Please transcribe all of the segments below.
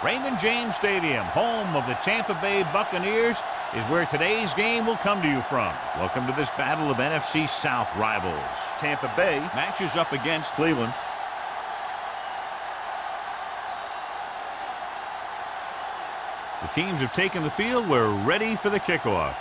Raymond James Stadium, home of the Tampa Bay Buccaneers, is where today's game will come to you from. Welcome to this battle of NFC South rivals. Tampa Bay matches up against Cleveland. The teams have taken the field. We're ready for the kickoff.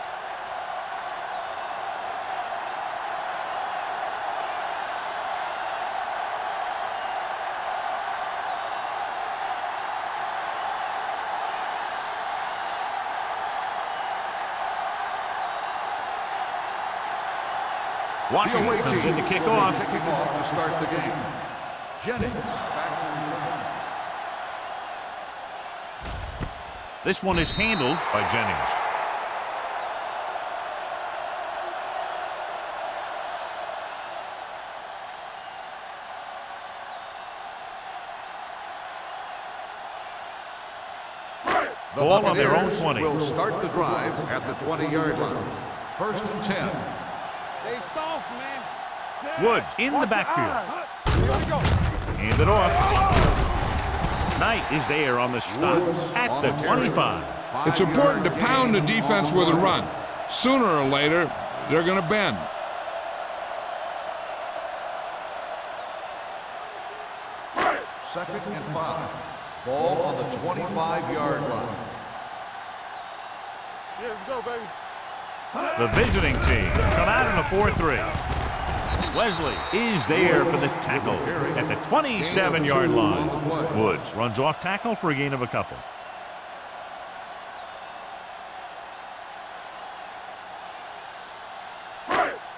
Washington's in the kickoff. Kicking off to start the game. Jennings back to return. This one is handled by Jennings. The ball on their own 20. Will start the drive at the 20-yard line. 1st and 10. Stay soft, man. Woods in the backfield. Hand it off. Knight is there on the stop at the 25. It's important to pound the defense with a run. Sooner or later, they're going to bend. Second and 5. Ball on the 25-yard line. Yeah, let's go, baby. The visiting team come out in a 4-3. Wesley is there for the tackle at the 27-yard line. Woods runs off tackle for a gain of a couple.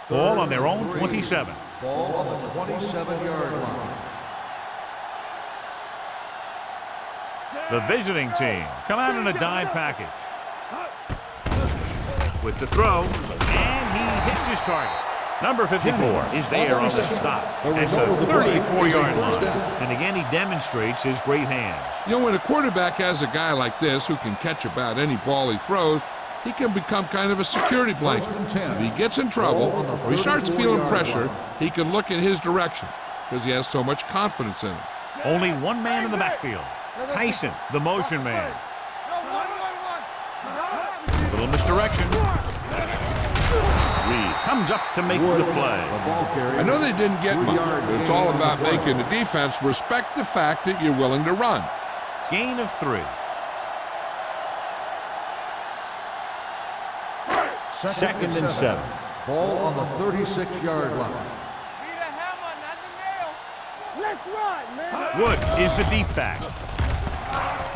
Ball on their own 27. Ball on the 27-yard line. The visiting team come out in a dime package. With the throw, and he hits his target. Number 54 is there on the stop at the 34-yard line. And again, he demonstrates his great hands. You know, when a quarterback has a guy like this who can catch about any ball he throws, he can become kind of a security blanket. If he gets in trouble, or he starts feeling pressure, he can look in his direction because he has so much confidence in him. Only one man in the backfield. Tyson, the motion man. Little misdirection. Reed comes up to make the play. I know they didn't get much, but it's all about making the defense respect the fact that you're willing to run. Gain of 3. Second and 7. Ball on the 36-yard line. Be the hammer, not the nail. Let's run, man. Wood is the deep back.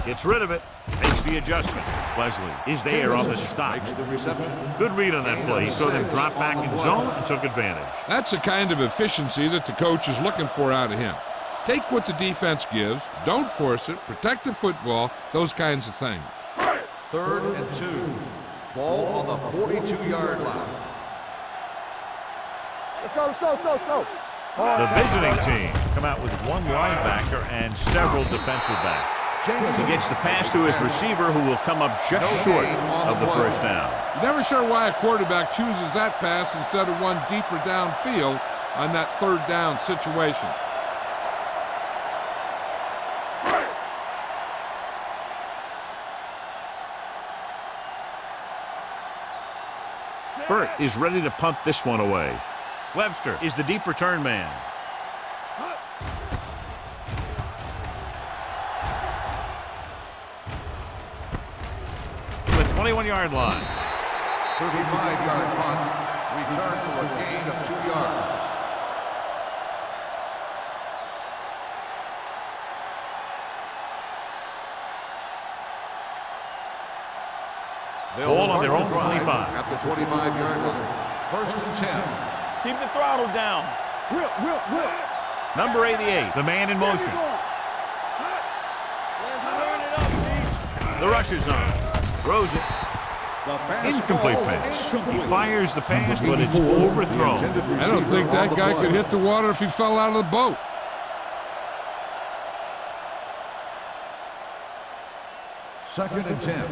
Gets rid of it. Makes the adjustment. Wesley is there on the stop. Makes the reception. Good read on that play. He saw them drop back in zone and took advantage. That's the kind of efficiency that the coach is looking for out of him. Take what the defense gives, don't force it, protect the football, those kinds of things. 3rd and 2. Ball on the 42-yard line. Let's go, let's go, let's go, let's go. The visiting team come out with one linebacker and several defensive backs. He gets the pass to his receiver, who will come up just short of the first down. You're never sure why a quarterback chooses that pass instead of one deeper downfield on that 3rd down situation. Burt is ready to punt this one away. Webster is the deep return man. The 21-yard line. 35-yard punt. Return for a gain of 2 yards. Ball on their own 25. At the 25-yard line. 1st and 10. Keep the throttle down. Whip. Number 88, the man in motion. Let's turn it up, D. The rush is on. Throws it. Incomplete pass. He fires the pass, but it's overthrown. I don't think that guy could hit the water if he fell out of the boat. 2nd and 10.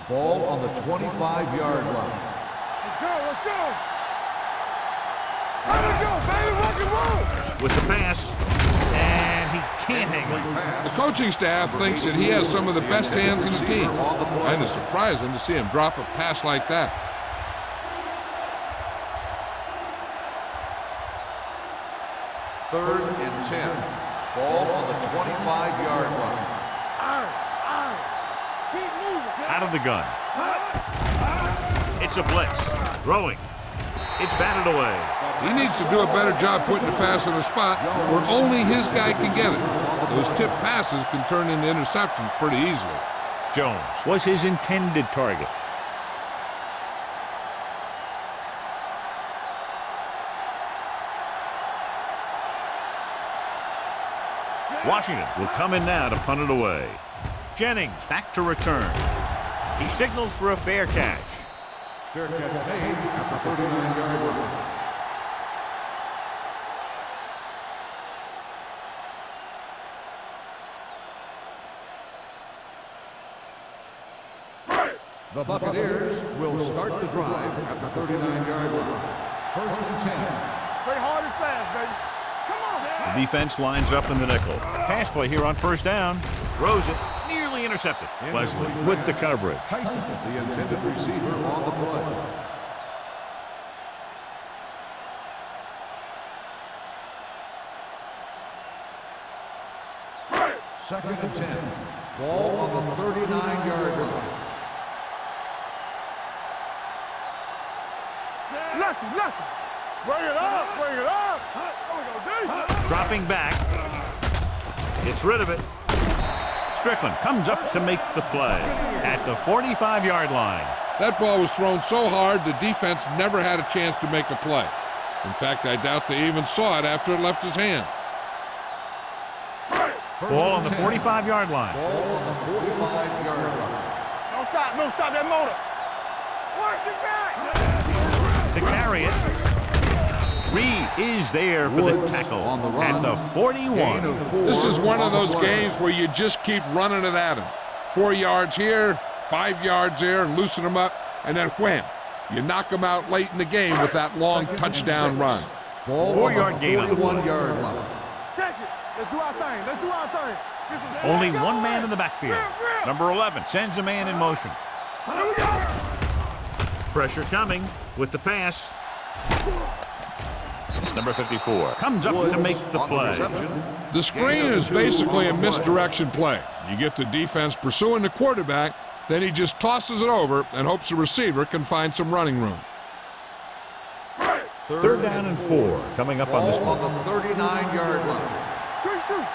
Ball on the 25-yard line. Let's go, let's go. Let it go, baby, rock and roll. With the pass, and he can't hang on. The coaching staff thinks that he has some of the best hands in the team. Kind of surprising to see him drop a pass like that. Third and 10. Ball on the 25-yard line. Out of the gun. It's a blitz. Throwing. It's batted away. He needs to do a better job putting the pass in a spot where only his guy can get it. Those tip passes can turn into interceptions pretty easily. Jones was his intended target. Washington will come in now to punt it away. Jennings back to return. He signals for a fair catch. Fair catch made at the 39-yard line. The Buccaneers will start the drive at the 39-yard line. First and 10. Play hard and fast, baby. Come on. The defense lines up in the nickel. Pass play here on first down. Throws it. Nearly intercepted. Wesley with the coverage. Tyson, the intended receiver, on the play. Second and 10. Ball on the 39-yard line. Lucky. Bring it up. There we go, D. Dropping back. Gets rid of it. Strickland comes up to make the play at the 45-yard line. That ball was thrown so hard the defense never had a chance to make a play. In fact, I doubt they even saw it after it left his hand. Ball on the 45-yard line. Ball on the 45-yard line. Don't stop that motor. Watch it back. To carry it. Reed is there for the tackle at the 41. This is one of those games where you just keep running it at him. 4 yards here, 5 yards there, and loosen him up, and then wham. You knock him out late in the game with that long touchdown run. 4-yard gain on the play. 1-yard line. Check it. Let's do our thing. Only one man in the backfield. Number 11 sends a man in motion. Pressure coming with the pass. Number 54 comes up to make the play. The screen is basically a misdirection play. You get the defense pursuing the quarterback, then he just tosses it over and hopes the receiver can find some running room. Third down and 4 coming up on this one. On the 39-yard line. Good shoot.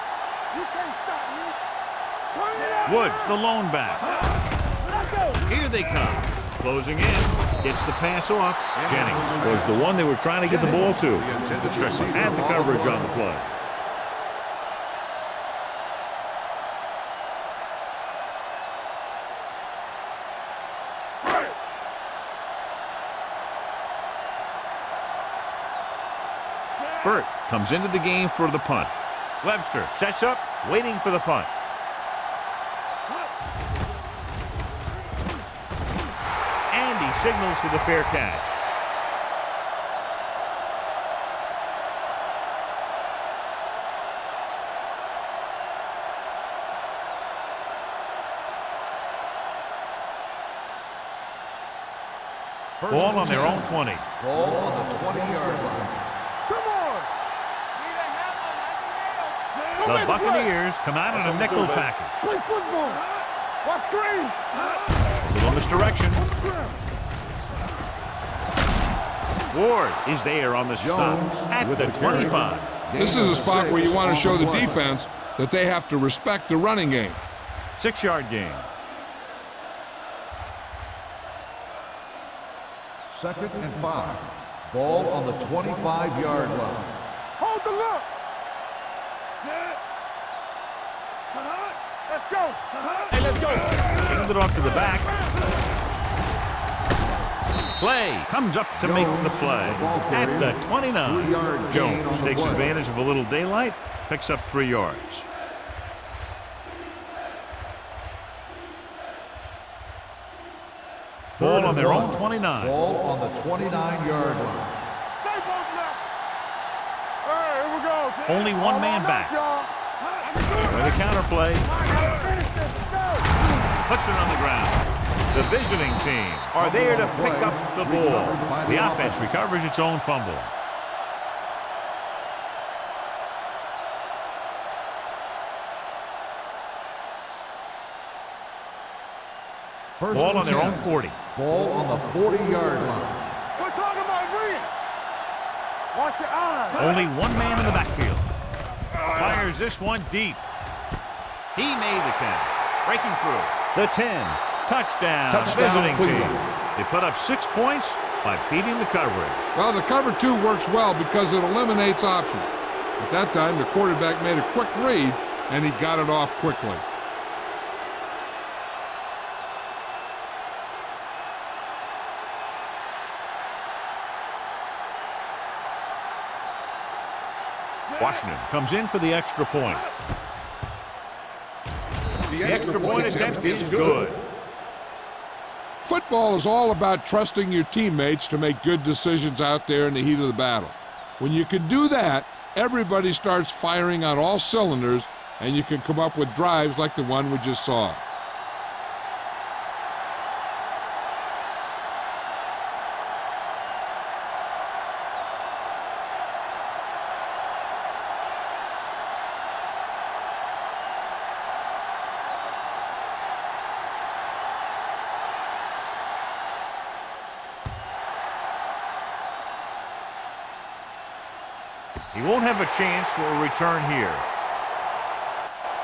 You can't stop me. Woods, the lone back. Here they come. Closing in. Gets the pass off. Jennings was the one they were trying to get the ball to. Strickland had the coverage on the play. Burt comes into the game for the punt. Webster sets up, waiting for the punt. And he signals for the fair catch. Ball on their own 20. Ball on the 20-yard line. Come on. The Buccaneers come out in a nickel package. Play football. Watch screen. A little misdirection. Ward is there on the stop at the 25. This is a spot where you want to show the defense that they have to respect the running game. 6-yard gain. Second and 5. Ball on the 25-yard line. Hold the look. Let's go. Hey, let's go. Handed it off to the back. Clay comes up to make the play at the 29. Jones takes advantage of a little daylight, picks up 3 yards. Ball on their own 29. Ball on the 29-yard line. Stay both left. All right, here we go. Only one man back. With a counter play. Puts it on the ground. The visiting team are there to pick up the ball. The offense recovers its own fumble. Ball on their own 40. Ball on the 40-yard line. We're talking about bringing. Watch your eyes. Only one man in the backfield. Fires this one deep. He made the catch. Breaking through. The 10. Touchdown. Visiting team. They put up 6 points by beating the coverage. Well, the cover 2 works well because it eliminates options. At that time, the quarterback made a quick read, and he got it off quickly. Washington comes in for the extra point. The extra point attempt is good. Football is all about trusting your teammates to make good decisions out there in the heat of the battle. When you can do that, everybody starts firing on all cylinders, and you can come up with drives like the one we just saw. He won't have a chance for a return here.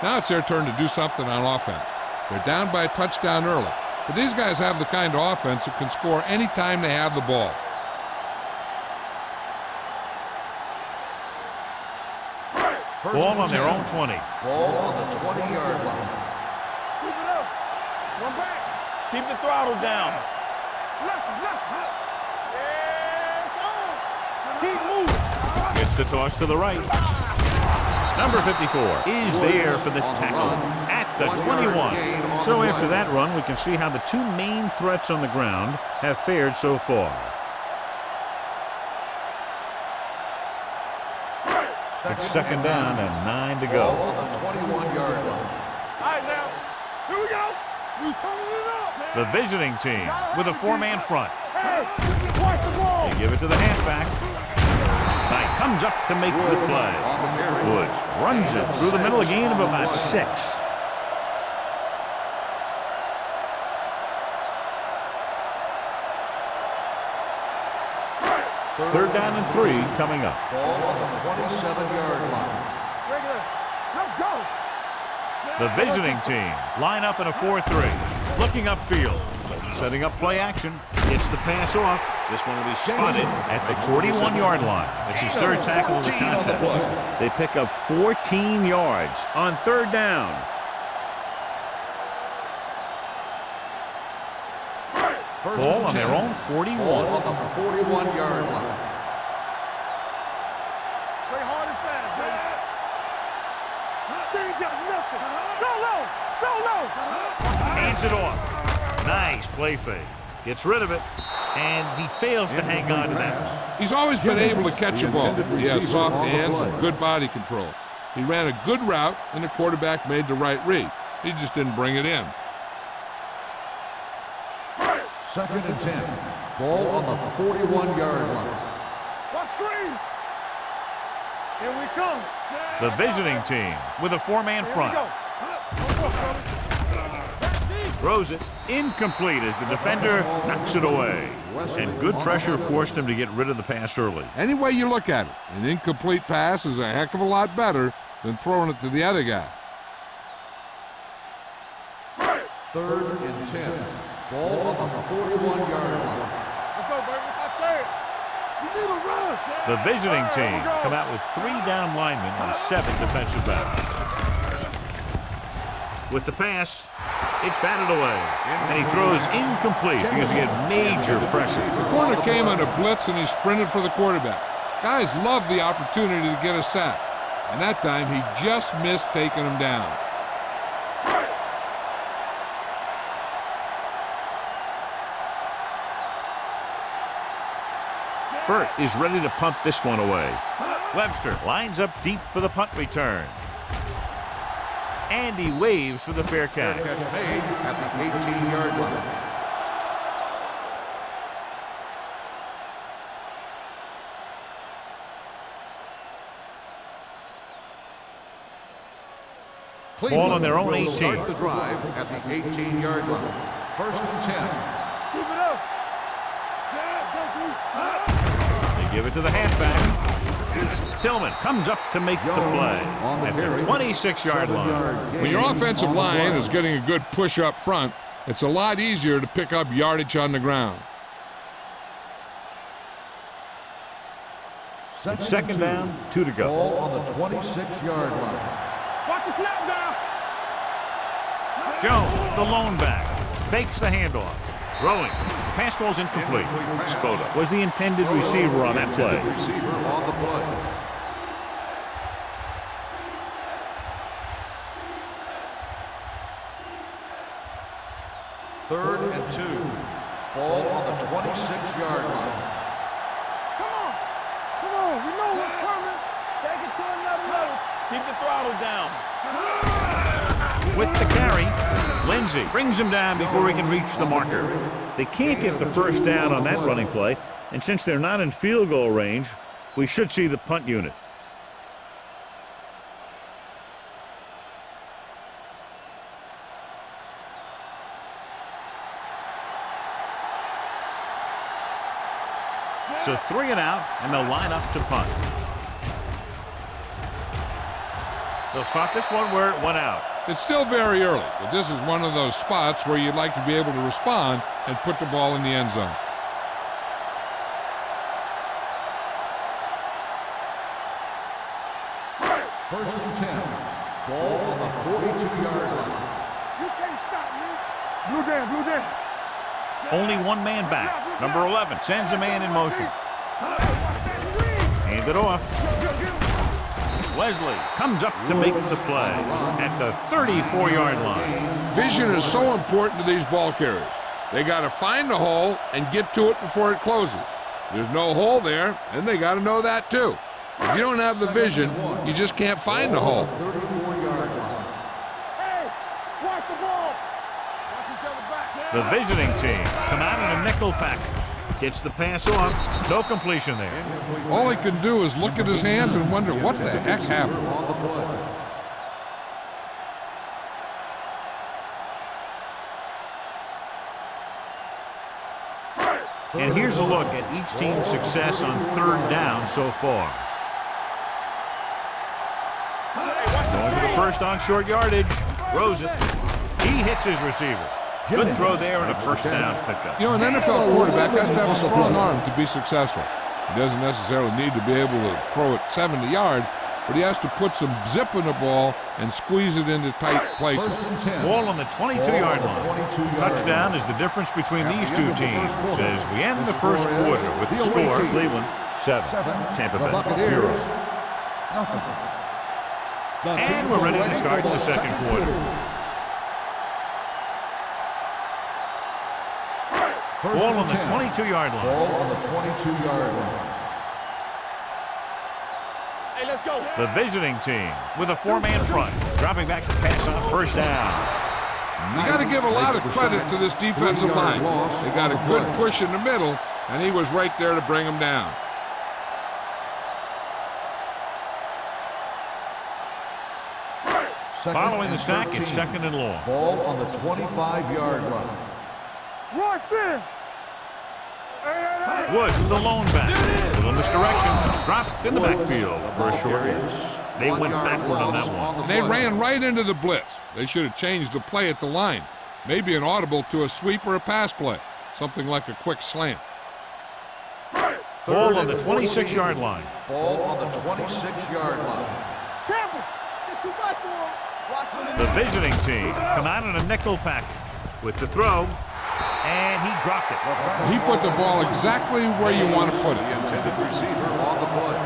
Now it's their turn to do something on offense. They're down by a touchdown early, but these guys have the kind of offense that can score any time they have the ball. Ball on their own 20. Ball on the 20-yard line. Keep it up. One back. Keep the throttle down. Left. Yes, on. Keep moving. Gets the toss to the right. Number 54 is there for the tackle at the 21. So after that run, we can see how the two main threats on the ground have fared so far. It's second down and 9 to go. Ball on the 21-yard line. All right, now. Here we go. We turning it up. The visiting team with a 4-man front. Hey, watch the ball. They give it to the halfback. Knight comes up to make the play. Woods runs it through the middle, a gain of about 6. Third down and 3 coming up. Ball on the 27-yard line. Regular. Let's go. The visiting team line up in a 4-3. Looking upfield. Setting up play action. Gets the pass off. This one will be spotted at the 41-yard line. It's his third tackle of the contest. They pick up 14 yards on third down. Ball on their own 41. Ball on the 41-yard line. Play hard and fast, man. They ain't got nothing. So low. Hands it off. Nice play fake. Gets rid of it. And he fails to hang on to that. He's always been able to catch a ball. He has soft hands and good body control. He ran a good route, and the quarterback made the right read. He just didn't bring it in. Second and 10. Ball on the 41-yard line. Watch screen. Here we come. The visiting team with a 4-man front. Throws it incomplete as the defender knocks it away. And good pressure forced him to get rid of the pass early. Any way you look at it, an incomplete pass is a heck of a lot better than throwing it to the other guy. Third and 10. Ball on the 41-yard line. Let's go, baby. What's our chance? You need a rush. The visiting team come out with 3 down linemen and 7 defensive backs. With the pass, it's batted away. And he throws incomplete because he had major pressure. The corner came on a blitz, and he sprinted for the quarterback. Guys love the opportunity to get a sack. And that time, he just missed taking him down. Burt is ready to punt this one away. Webster lines up deep for the punt return. And he waves for the fair catch. Catch made at the 18-yard line. Ball on their own will 18. Start the drive at the 18-yard line. 1st and 10. Keep it up. They give it to the halfback. Tillman comes up to make the play at the 26-yard line. When your offensive line is getting a good push up front, it's a lot easier to pick up yardage on the ground. It's 2nd down, 2 to go. Ball on the 26-yard line. Watch the snap down. Jones, the lone back, fakes the handoff. Throwing. Pass falls incomplete. Spoda was the intended receiver on that play. Receiver on the play. Third and 2. Ball on the 26-yard line. Come on. Come on. We know what's coming. Take it to another level. Keep the throttle down. With the carry, Lindsey brings him down before he can reach the marker. They can't get the first down on that running play, and since they're not in field goal range, we should see the punt unit. So 3 and out, and they'll line up to punt. They'll spot this one where it went out. It's still very early, but this is one of those spots where you'd like to be able to respond and put the ball in the end zone. First and 10. Ball on the 42-yard line. You can't stop me. Blue down, blue down. Only one man back. Number 11 sends a man in motion. Hand it off. Wesley comes up to make the play at the 34-yard line. Vision is so important to these ball carriers. They got to find the hole and get to it before it closes. There's no hole there, and they got to know that too. If you don't have the vision, you just can't find the hole. 34-yard line. Hey, watch the ball. Watch each other back. The visiting team come out in a nickel package. Gets the pass off. No completion there. All he can do is look at his hands and wonder what the heck happened. On the play. And here's a look at each team's success on 3rd down so far. Going for the first on short yardage. Throws it. He hits his receiver. Good throw there and a first down pickup. You know, an NFL quarterback has to have a strong arm to be successful. He doesn't necessarily need to be able to throw it 70 yards, but he has to put some zip in the ball and squeeze it into tight places. First and 10. Ball on the 22-yard line. Touchdown is the difference between these two teams as we end the first quarter with the score Cleveland 7, Tampa Bay 0. And we're ready to start the second quarter. Ball on the 22-yard line. Ball on the 22-yard line. Hey, let's go. The visiting team with a 4-man front, dropping back to pass on first down. You got to give a lot of credit to this defensive line. They got a good push in the middle, and he was right there to bring him down. Following the sack, it's 2nd and long. Ball on the 25-yard line. Rush in. Woods, the lone back. Pulled in this direction. Dropped in the backfield for a short loss. They went backward on that one. And they ran right into the blitz. They should have changed the play at the line. Maybe an audible to a sweep or a pass play. Something like a quick slant. Ball on the 26-yard line. Ball on the 26-yard line. Tampa. It's too much for him. The visiting team come out in a nickel package with the throw, and he dropped it. He put the ball exactly where you want to put it. The intended receiver on the play.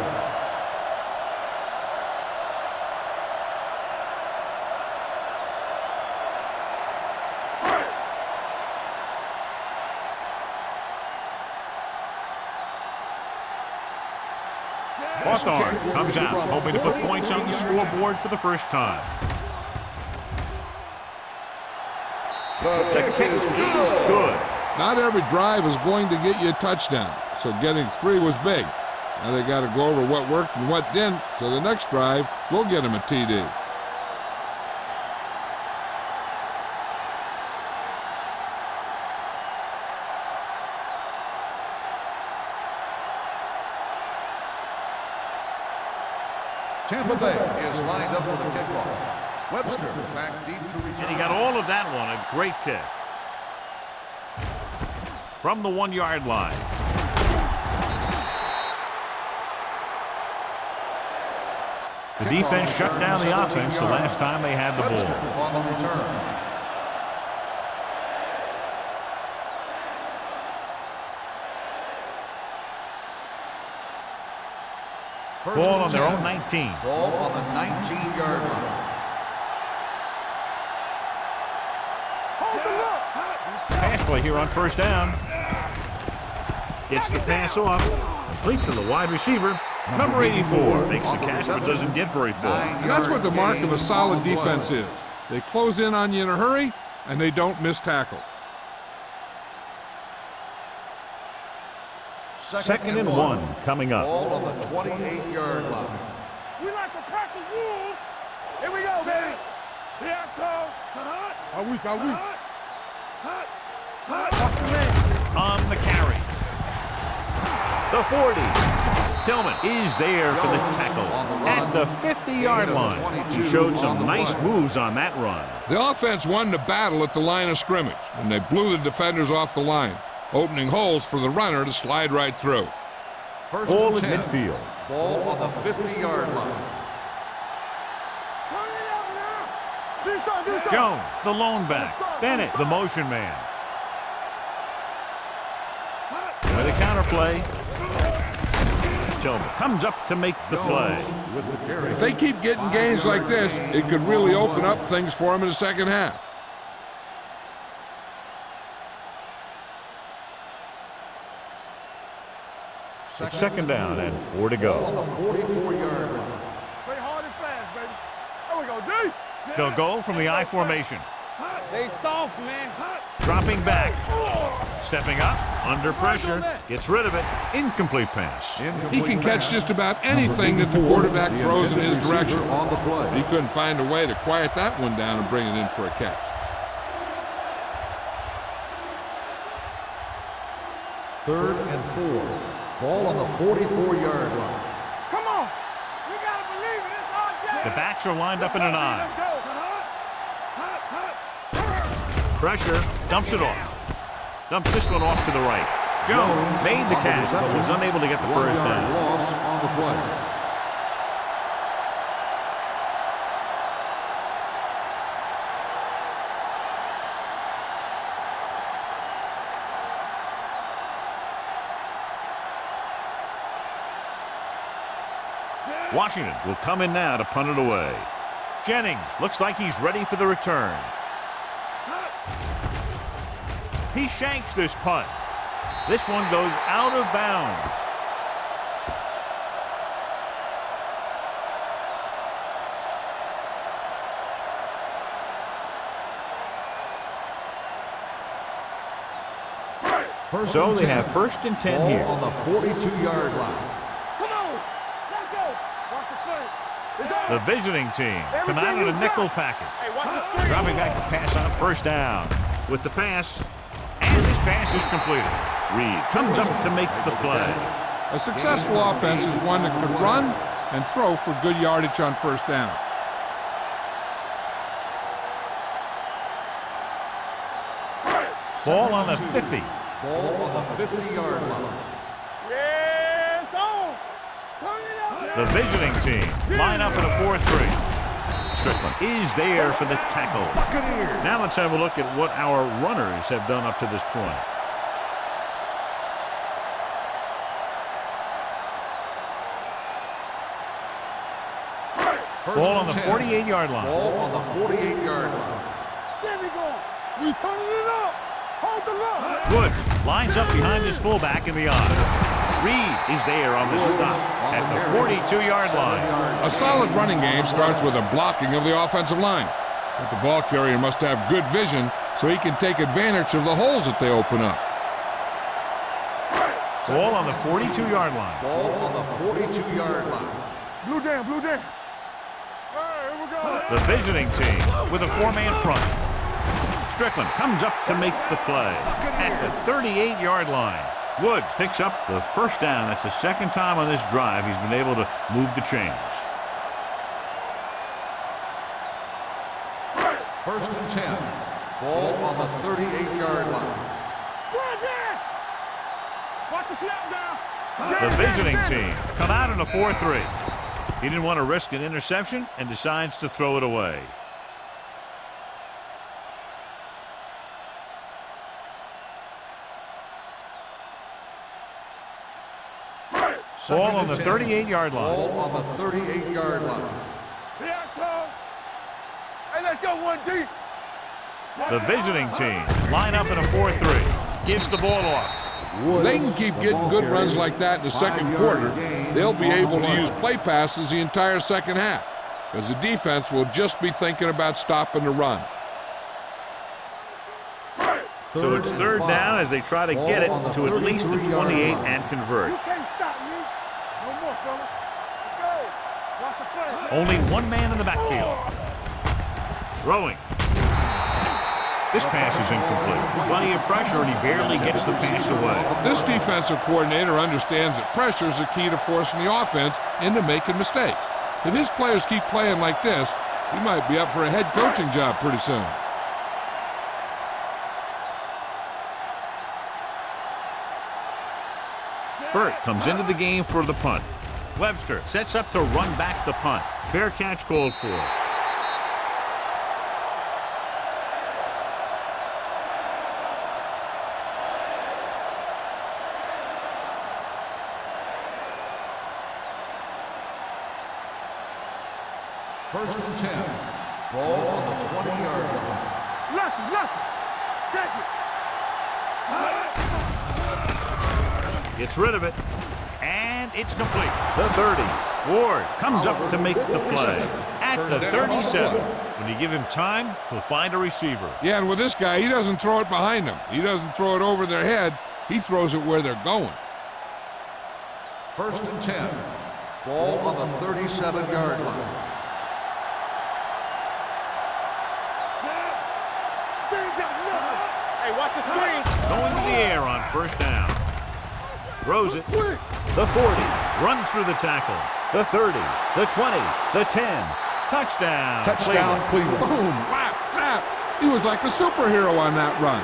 Hawthorne comes out, hoping to put points on the scoreboard for the first time. The kick is good. Not every drive is going to get you a touchdown, so getting 3 was big. Now they got to go over what worked and what didn't, so the next drive will get them a TD. Tampa Bay is lined up for the kickoff. Webster back deep to return. And he got all of that one. A great kick. From the 1-yard line. The defense shut down the offense the last time they had the ball. On the return. Ball on their own 19. Ball on the 19-yard line. Pass play here on first down. Gets the pass off. Complete to the wide receiver. Number 84 makes the catch but doesn't get very far. That's what the mark of a solid defense is. They close in on you in a hurry, and they don't miss tackle. Second and 1 coming up. Ball on the 28-yard line. We like to pack the wolves. Here we go, baby. Here I come. Are weak, are weak. On the carry. The 40. Tillman is there for the tackle at the 50-yard line. He showed some nice moves on that run. The offense won the battle at the line of scrimmage, and they blew the defenders off the line, opening holes for the runner to slide right through. First Ball and at 10. midfield. Ball on the 50-yard line. Jones, the lone back. Bennett, the motion man. With a counter play. Tillman comes up to make the play. With the carry. If they keep getting gains like this, it could really open up things for them in the second half. Second down and 4 to On go. the 44-yard line. Play hard and fast, baby. There we go, D. They'll go from the I formation. They soft, man. Dropping back. Stepping up. Under pressure. Gets rid of it. Incomplete pass. He can catch just about anything that the quarterback throws in his direction. On the play. He couldn't find a way to quiet that one down and bring it in for a catch. Third and 4. Ball on the 44-yard line. Come on. We got to believe it. It's our day. The backs are lined up in an I. Pressure. Dumps it off. Dumps this one off to the right. Jones made the catch but was unable to get the first 1-yard down. loss on the play. Washington will come in now to punt it away. Jennings looks like he's ready for the return. He shanks this punt. This one goes out of bounds. So they have first and 10 Ball here. on the 42-yard line. Come on. Let's go. Watch the play. It's over. The visiting team come out in a nickel package. Hey, watch the screen. Dropping back to pass on first down. With the pass, and this pass is completed. Reed comes up to make the play. A successful offense is one that could run and throw for good yardage on first down. Ball on the 50. Ball on the 50-yard line. Yes, on. Turn it up. The visiting team line up in a 4-3. Strickland is there for the tackle. Now let's have a look at what our runners have done up to this point. Ball on the 48-yard line. Ball on the 48-yard line. There we go. We turning it up. Hold the look. Woods lines up behind his fullback in the I. Reed is there on the stop at the 42-yard line. A solid running game starts with a blocking of the offensive line. But the ball carrier must have good vision so he can take advantage of the holes that they open up. Ball on the 42-yard line. Ball on the 42-yard line. Blue down, blue down. All right, here we go. The visiting team with a 4-man front. Strickland comes up to make the play at the 38-yard line. Woods picks up the first down. That's the second time on this drive he's been able to move the chains. First and 10. Ball on the 38-yard line. Watch the snap down. The visiting team come out in a 4-3. He didn't want to risk an interception and decides to throw it away. Ball on the 38-yard line. Ball on the 38-yard line. Yeah, Cole. Hey, let's go 1 deep. The visiting team line up in a 4-3. Gives the ball off. If they can keep getting good runs like that in the second quarter, they'll be able to use play passes the entire second half, because the defense will just be thinking about stopping the run. So it's third down as they try to get it to at least the 28 and convert. You can't stop me. No more, fellas. Let's go. Watch the play. Only one man in the backfield. Throwing. This pass is incomplete. Plenty of pressure, and he barely gets the pass away. This defensive coordinator understands that pressure is the key to forcing the offense into making mistakes. If his players keep playing like this, he might be up for a head coaching job pretty soon. Burt comes into the game for the punt. Webster sets up to run back the punt. Fair catch called for. First and 10. Ball on the 20-yard line. Lucky. Check it. Gets rid of it, and it's complete. The 30. Ward comes up to make the play at the 37. When you give him time, he'll find a receiver. Yeah, and with this guy, he doesn't throw it behind them. He doesn't throw it over their head. He throws it where they're going. First and 10. Ball on the 37-yard line. Hey, watch the screen. Going to the air on first down. Throws it. The 40. Runs through the tackle. The 30. The 20. The 10. Touchdown. Cleveland. Boom, whap, whap. He was like a superhero on that run.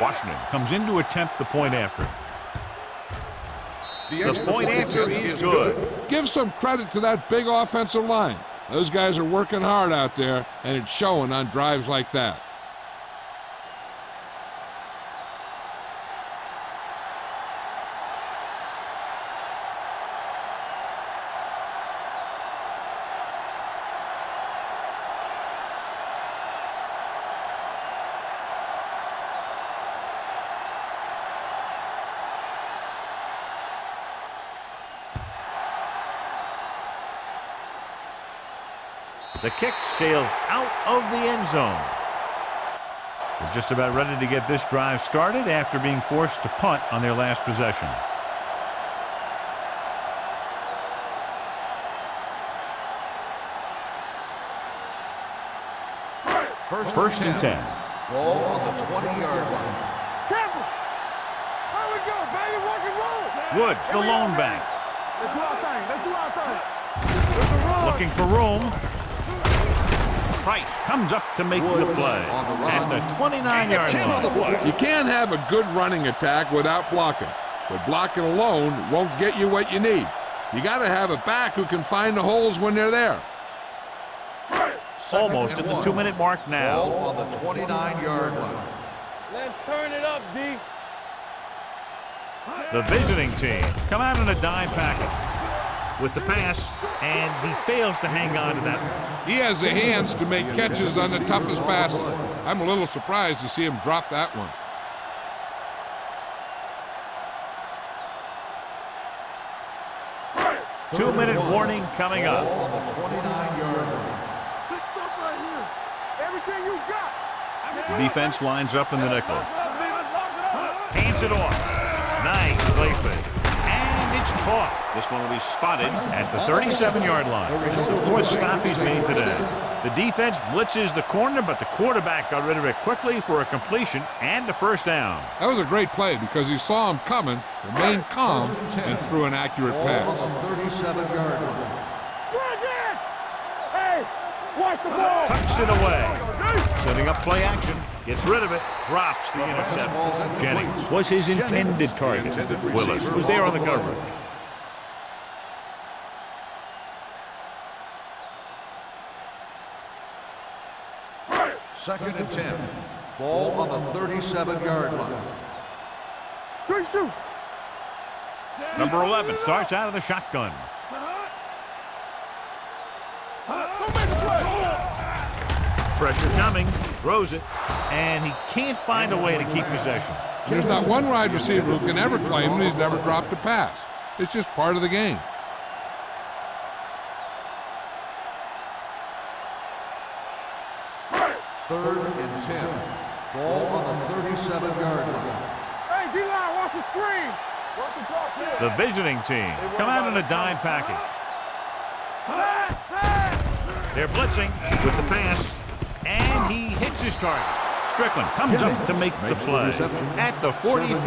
Washington comes in to attempt the point after. The point after is good. Give some credit to that big offensive line. Those guys are working hard out there, and it's showing on drives like that. The kick sails out of the end zone. They're just about ready to get this drive started after being forced to punt on their last possession. First and 10. Ball on the 20-yard line. Campbell. There we go, baby. Rock and roll. Woods, the lone back. Let's do our thing. Let's do our thing. There's a run. Looking for room. Price comes up to make the play at the 29-yard line. You can't have a good running attack without blocking, but blocking alone won't get you what you need. You got to have a back who can find the holes when they're there. Almost at the 2-minute mark now. Ball on the 29-yard line. Let's turn it up, D. The visiting team come out in a dime package. with the pass, and he fails to hang on to that one. He has the hands to make catches on the toughest passes. I'm a little surprised to see him drop that one. Two-minute warning coming up. On the 29-yard line. Big stuff right here. Everything you got. The defense lines up in the nickel. Hands it off. Nice play fake. And it's caught. This one will be spotted at the 37-yard line. It's the fourth stop he's made today. The defense blitzes the corner, but the quarterback got rid of it quickly for a completion and a first down. That was a great play because he saw him coming, remained calm, and threw an accurate pass. On the 37-yard line. Hey, watch the ball. Tucks it away. Setting up play action. Gets rid of it. Drops the interception. Jennings was his intended target. Willis was there on the coverage. Second and 10. Ball on the 37-yard line. Good shoot. Number 11 starts out of the shotgun. Don't make a play. Pressure coming. Throws it. And he can't find a way to keep possession. There's not one wide receiver who can ever claim that he's never dropped a pass. It's just part of the game. Third and 10. Ball on the 37-yard line. Hey, D-line, watch the screen. Watch the cross here. The visiting team come out in a dime package. Pass. They're blitzing with the pass, and he hits his target. Strickland comes up to make the play at the 44.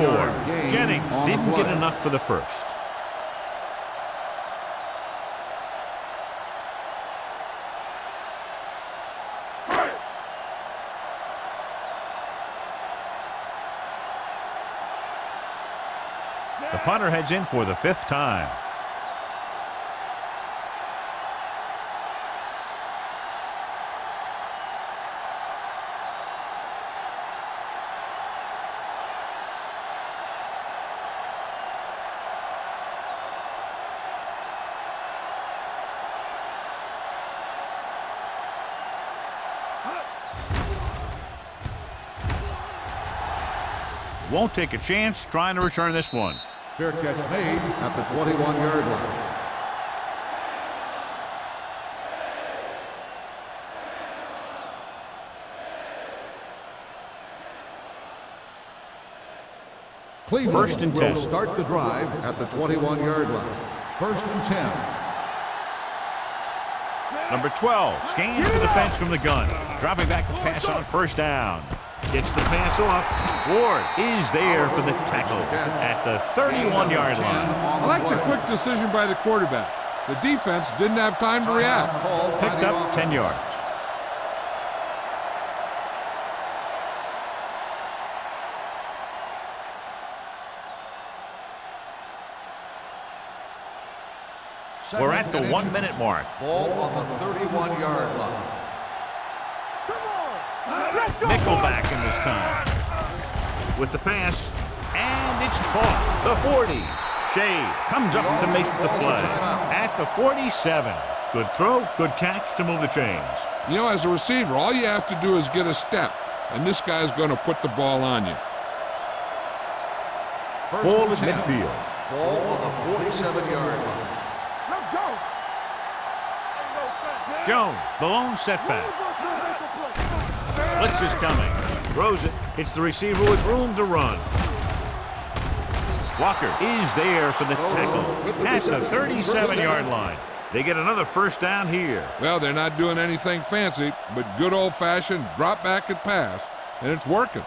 Jennings didn't get enough for the first. The punter heads in for the fifth time. Won't take a chance trying to return this one. Fair catch made at the 21-yard line. Cleveland First and 10. will start the drive at the 21-yard line. First and 10. Number 12 scans the defense from the gun. Dropping back to pass on first down. Gets the pass off. Ward is there for the tackle at the 31-yard line. I like the quick decision by the quarterback. The defense didn't have time to react. Picked up 10 yards. We're at the 1-minute mark. Ball on the 31-yard line. Nickelback in this time. With the pass, and it's caught. The 40. Shea comes up to make the play at the 47. Good throw, good catch to move the chains. You know, as a receiver, all you have to do is get a step, and this guy's going to put the ball on you. Ball at midfield. Ball on the 47-yard line. Let's go. Jones, the lone setback. Blitz is coming. Throws it. It's the receiver with room to run. Walker is there for the tackle at the 37-yard line. They get another first down here. Well, they're not doing anything fancy, but good old-fashioned drop back and pass, and it's working.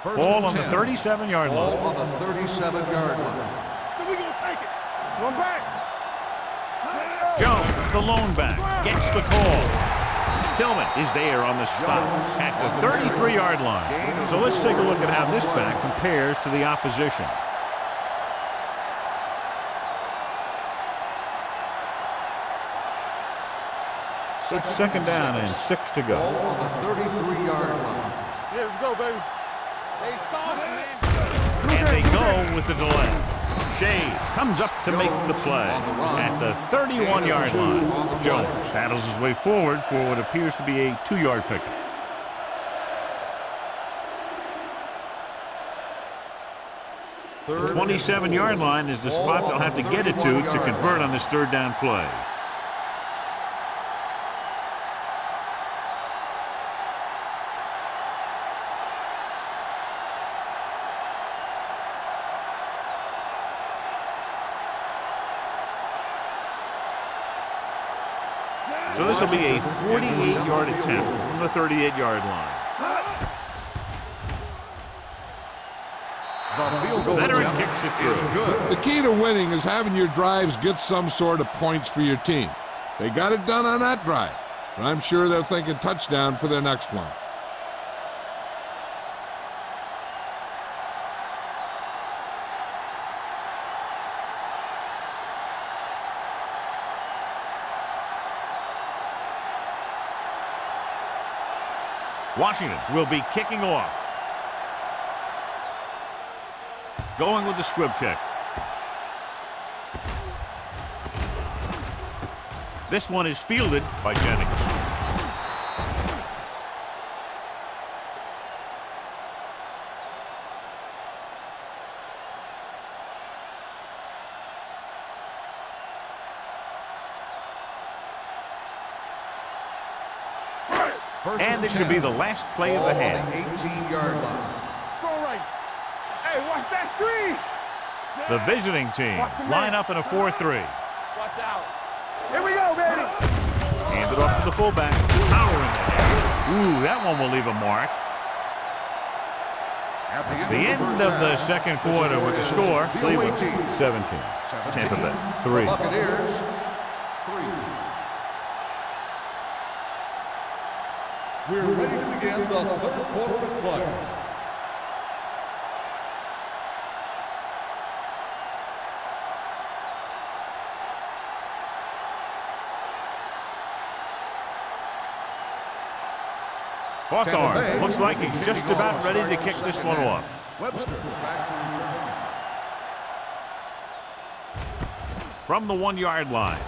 Ball on the 37-yard Ball line. on the 37-yard line. So we gonna take it. Run back. Jones, the lone back, gets the call. Tillman is there on the stop at the 33-yard line. So let's take a look at how this back compares to the opposition. It's second down and 6 to Ball go. on the 33-yard line. Yeah, let's go, baby. They soft, man. And they go with the delay. Shea comes up to make the play at the 31-yard line. Jones paddles his way forward for what appears to be a 2-yard pickup. The 27-yard line is the spot they'll have to get it to convert on this third down play. So this will be a 48-yard attempt from the 38-yard line. Veteran kicks it through. The key to winning is having your drives get some sort of points for your team. They got it done on that drive, but I'm sure they're thinking touchdown for their next one. Washington will be kicking off. Going with the squib kick. This one is fielded by Jennings. And this should be the last play of the half. 18-yard line. Throw right. Hey, watch that screen. The visiting team line up in a 4-3. Watch out. Here we go, baby. Hand it off to the fullback. Powering it. Ooh, that one will leave a mark. It's the end of the second quarter with the score. Cleveland 17. Tampa Bay 3. Buccaneers 3. We're ready to begin the third quarter of play. Hawthorne looks like he's just about ready to kick this one off. Webster back to return. From the 1-yard line.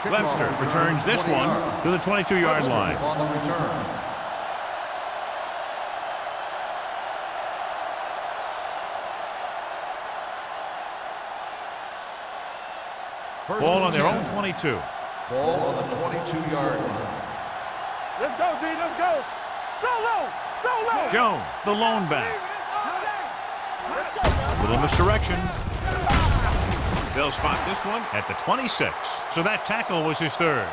Webster returns this one to the 22-yard line. On the return. Ball on their own 22. Ball on the 22-yard line. Let's go, D. Let's go. Solo. Solo. Jones, the lone back. A little misdirection. They'll spot this one at the 26. So that tackle was his third.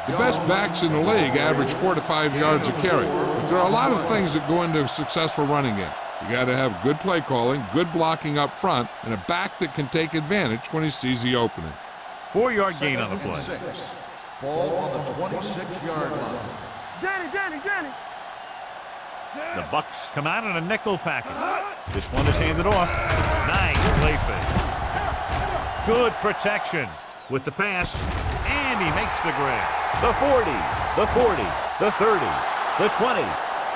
The best backs in the league average 4 to 5 yards a carry. But there are a lot of things that go into a successful running game. You got to have good play calling, good blocking up front, and a back that can take advantage when he sees the opening. 4-yard gain on the play. 6. Ball on the 26-yard line. Danny. The Bucs come out in a nickel package. This one is handed off. Nice play fake. Good protection with the pass, and he makes the grab. The 40, the 40, the 30, the 20,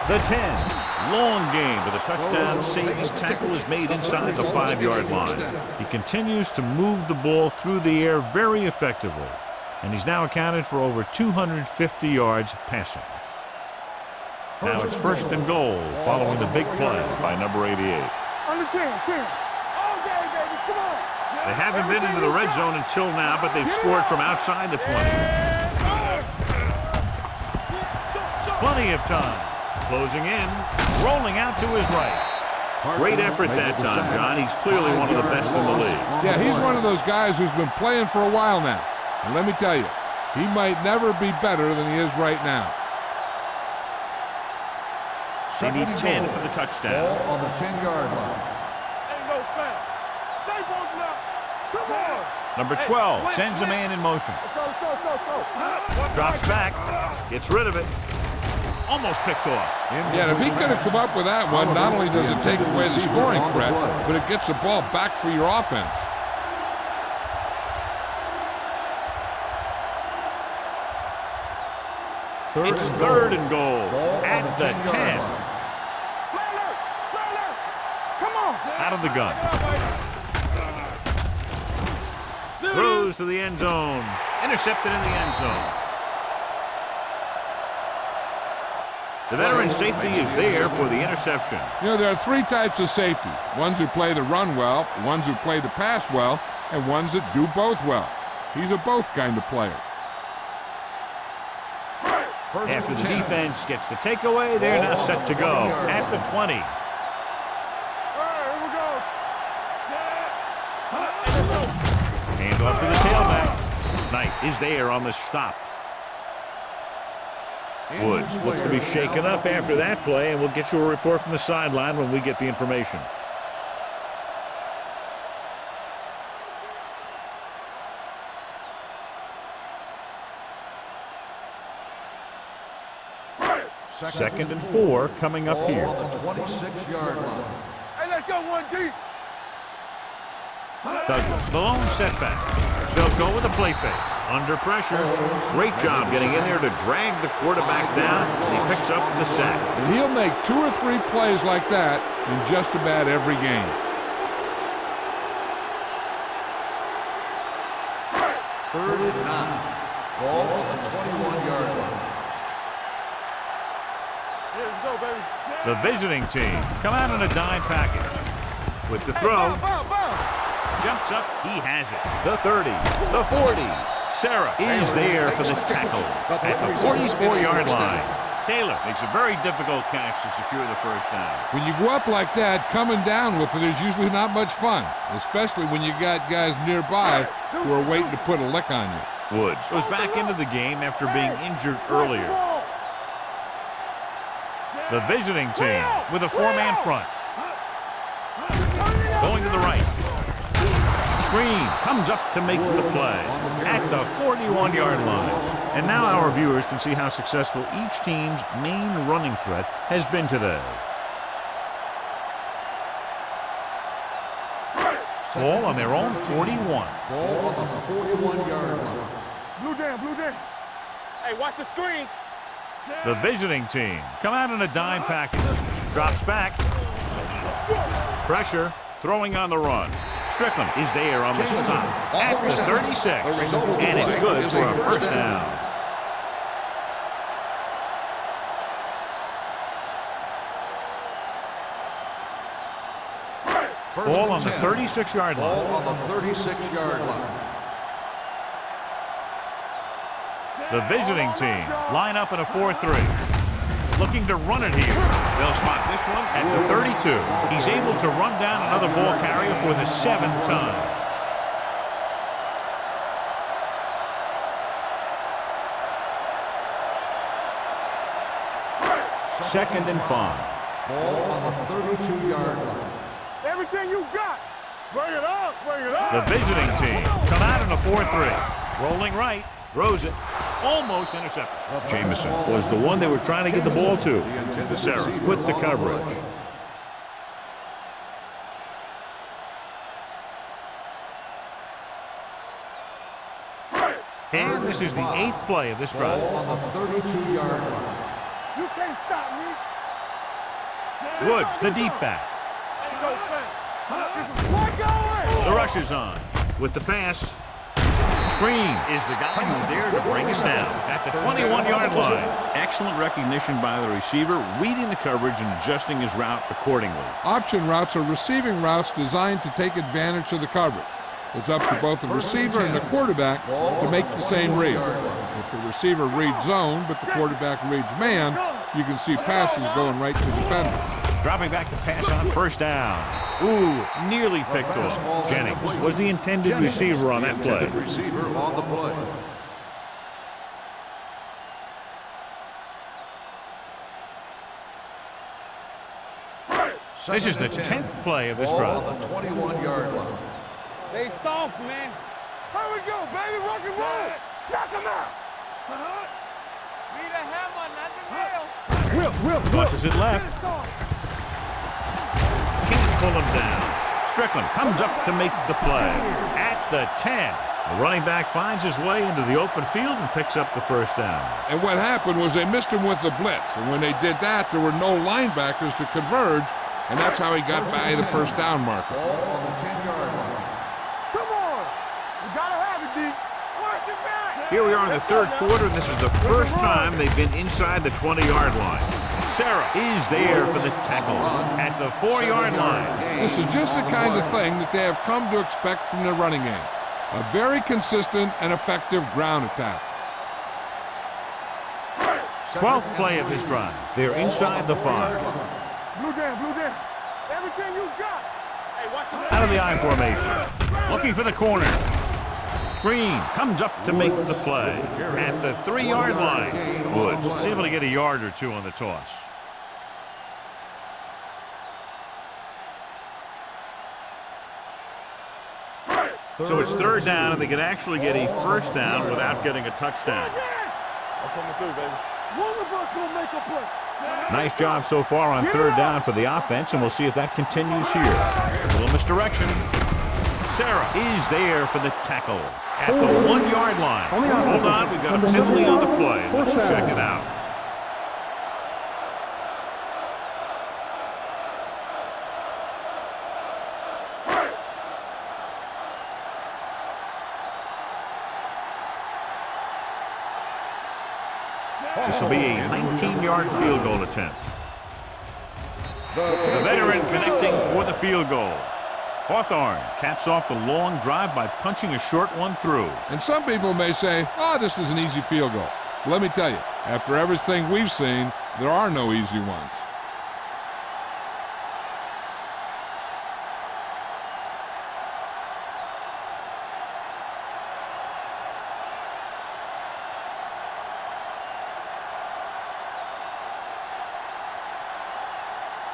the 10. Long game, but the touchdown saves tackle is made inside the 5-yard line. He continues to move the ball through the air very effectively, and he's now accounted for over 250 yards passing. Now it's first and goal following the big play by number 88. Under 10. All day, baby. Come on. They haven't been into the red zone until now, but they've scored from outside the 20. Plenty of time. Closing in, rolling out to his right. Great effort that time, John. He's clearly one of the best in the league. Yeah, he's one of those guys who's been playing for a while now. And let me tell you, he might never be better than he is right now. They need 10 for the touchdown. Ball on the 10-yard line. Ain't no fair. Stay bolting up. Come on. Number 12 sends a man in motion. Let's go. Drops back, gets rid of it. Almost picked off. Yeah, if he could have come up with that one, not only does it take away the scoring threat, but it gets the ball back for your offense. It's third and goal at the 10. Come out of the gun. Throws to the end zone. Intercepted in the end zone. The veteran safety is there for the interception. You know, there are three types of safety. Ones who play the run well, ones who play the pass well, and ones that do both well. He's a both kind of player. After the defense gets the takeaway, they're now set to go at the 20. Hand off to the tailback. Knight is there on the stop. Woods looks to be shaken up after that play, and we'll get you a report from the sideline when we get the information. Second and 4 coming up here. On the 26-yard line. Hey, let's go one deep. Douglas, the lone setback. They'll go with a play fake. Under pressure. Great job getting in there to drag the quarterback down, and he picks up the sack. And he'll make 2 or 3 plays like that in just about every game. Third and 9. Ball on the 21-yard line. The visiting team come out in a dime package. With the throw. Jumps up. He has it. The 30. The 40. Sarah is there for the tackle at the 44-yard line. Taylor makes a very difficult catch to secure the first down. When you go up like that, coming down with it is usually not much fun, especially when you got guys nearby who are waiting to put a lick on you. Woods goes back into the game after being injured earlier. The visiting team with a 4-man front. Going to the right. Green comes up to make the play at the 41-yard line. And now our viewers can see how successful each team's main running threat has been today. Ball on their own 41. Ball on the 41-yard line. Blue down. Hey, watch the screen. The visiting team come out in a dime package. Drops back. Pressure. Throwing on the run. Strickland is there on the stop at the 36. And it's good for a first down. Ball on the 36-yard line. Ball on the 36-yard line. The visiting team line up in a 4-3. Looking to run it here. They'll spot this one at the 32. He's able to run down another ball carrier for the 7th time. Second and 5. Ball on the 32-yard line. Everything you got. Bring it up. The visiting team come out in a 4-3. Rolling right. Throws it. Almost intercepted. Jamison was the one they were trying to get the ball to. Sarah with the coverage. And this is the 8th play of this drive. Ball on the 32-yard line. You can't stop me. Woods, the deep back. The rush is on. With the pass. Green is the guy who's there to bring us down at the 21-yard line. Excellent recognition by the receiver, reading the coverage and adjusting his route accordingly. Option routes are receiving routes designed to take advantage of the coverage. It's up to both the receiver and the quarterback to make the same read. If the receiver reads zone, but the quarterback reads man, you can see passes going right to the defender. Dropping back to pass on first down. Ooh, nearly picked off. Jennings was the intended receiver on that play. Receiver on the play. This is the 10th play of this drive. On the 21-yard line. They soft, man. Here we go, baby. Rock and roll. Knock him out. Need a hammer, not the nail. Tosses it left. Can't pull him down. Strickland comes up to make the play at the 10. The running back finds his way into the open field and picks up the first down. And what happened was they missed him with the blitz. And when they did that, there were no linebackers to converge, and that's how he got by the first down marker. Ball on the 10-yard line. Come on. You gotta have it, D. Watch it back. Here we are in the third quarter, and this is the first time they've been inside the 20-yard line. Sarah is there for the tackle at the 4-yard line. This is just the kind of thing that they have come to expect from their running game. A very consistent and effective ground attack. 12th play of this drive. They're inside the 5. Blue down. Everything you got. Hey, watch this. Out of the I formation. Looking for the corner. Green comes up to make the play at the 3-yard line. Woods is able to get a yard or two on the toss. So it's third down, and they can actually get a first down without getting a touchdown. I'm coming through, baby. One of us will make a play. Nice job so far on third down for the offense, and we'll see if that continues here. A little misdirection. Sarah is there for the tackle at the 1-yard line. Hold on, we've got a penalty on the play. Let's check it out. This will be a 19-yard field goal attempt. The veteran connecting for the field goal. Hawthorne caps off the long drive by punching a short one through. And some people may say, oh, this is an easy field goal. But let me tell you, after everything we've seen, there are no easy ones.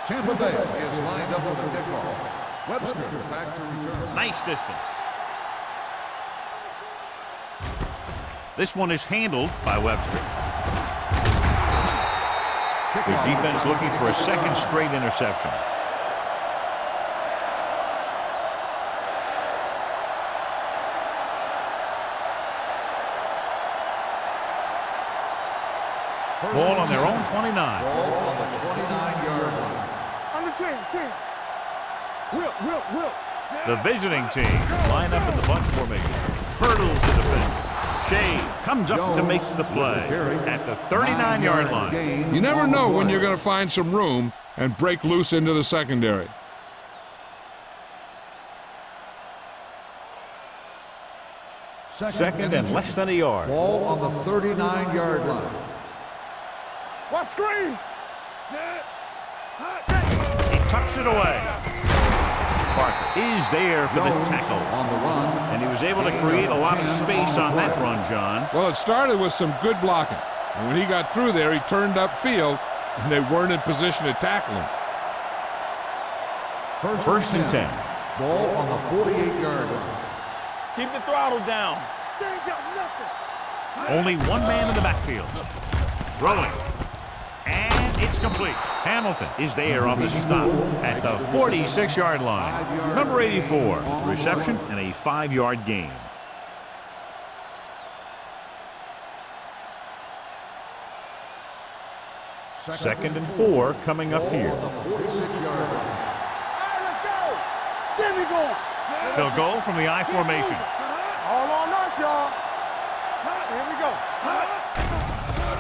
Tampa Bay is lined up for the kickoff. Webster back to return. Nice distance. This one is handled by Webster. Their defense looking for a second straight interception. Ball on their own 29. Ball on the 29-yard line. On the 10. Will. The visiting team line up in the bunch formation. Hurdles the defender. Shea comes up to make the play at the 39-yard line. You never know when you're going to find some room and break loose into the secondary. Second and less than a yard. Ball on the 39-yard line. Watch screen. He tucks it away. Parker is there for the tackle on the run, and he was able to create a lot of space on that run, John. Well, it started with some good blocking. And when he got through there, he turned upfield, and they weren't in position to tackle him. First and 10. Ball on the 48-yard line. Keep the throttle down. They ain't got nothing. Only one man in the backfield. Throwing. And it's complete. Hamilton is there on the stop at the 46-yard line. Number 84, reception and a 5-yard gain. Second and 4 coming up here. The 46-yard line. All right, let's go. There we go. They'll go from the I formation. All on us, y'all. Here we go.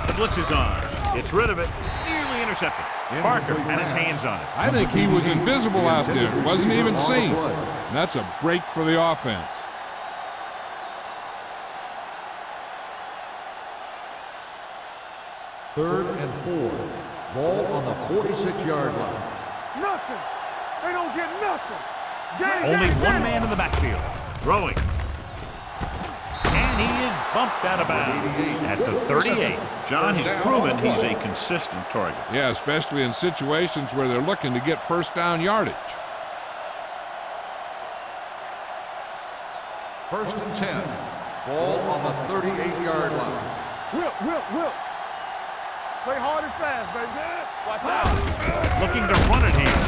The blitz is on. Gets rid of it. Nearly intercepted. Parker had his hands on it. I think he was invisible out there. Wasn't even seen. And that's a break for the offense. Third and 4. Ball on the 46-yard line. Nothing. They don't get nothing. Only one man in the backfield. Throwing. And he is bumped out of bounds at the 38. John has proven he's a consistent target. Yeah, especially in situations where they're looking to get first down yardage. First and 10. Ball on the 38-yard line. Will. Play hard and fast, baby. Watch out. Looking to run it here.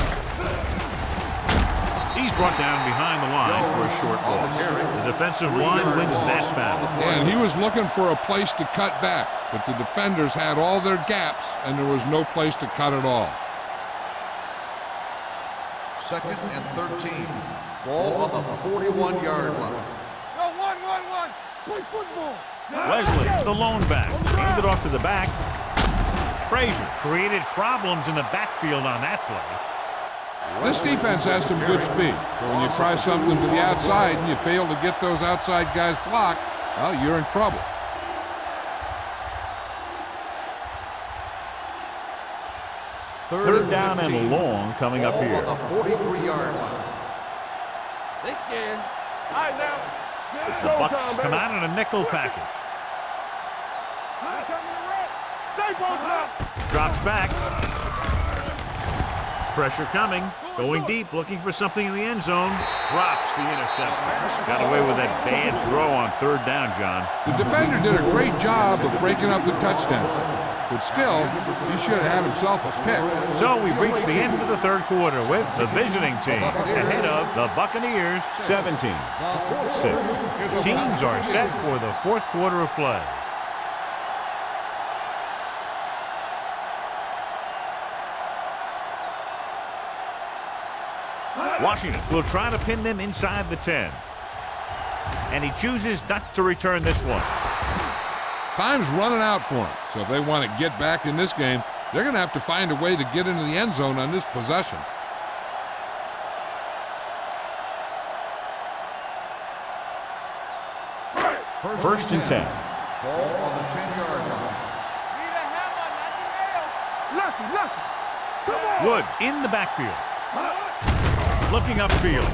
He's brought down behind the line for a short loss. The defensive line wins that battle. And he was looking for a place to cut back, but the defenders had all their gaps, and there was no place to cut at all. 2nd and 13. Ball on the 41-yard line. Go, one. Play football. Wesley, the lone back, handed off to the back. Frazier created problems in the backfield on that play. This defense has some good speed. So when you try something to the outside and you fail to get those outside guys blocked, well, you're in trouble. Third down and long coming up here. On the 43-yard line. They scared. All right, now. The Bucks come out in a nickel package. Drops back. Pressure coming. Going deep, looking for something in the end zone. Drops the interception. Got away with that bad throw on third down, John. The defender did a great job of breaking up the touchdown. But still, he should have had himself a pick. So we've reached the end of the third quarter with the visiting team ahead of the Buccaneers 17-6. Teams are set for the fourth quarter of play. Washington will try to pin them inside the 10. And he chooses not to return this one. Time's running out for him. So if they want to get back in this game, they're going to have to find a way to get into the end zone on this possession. First and 10. Ball on the 10-yard line. Lucky. Come on. Woods in the backfield. Looking upfield.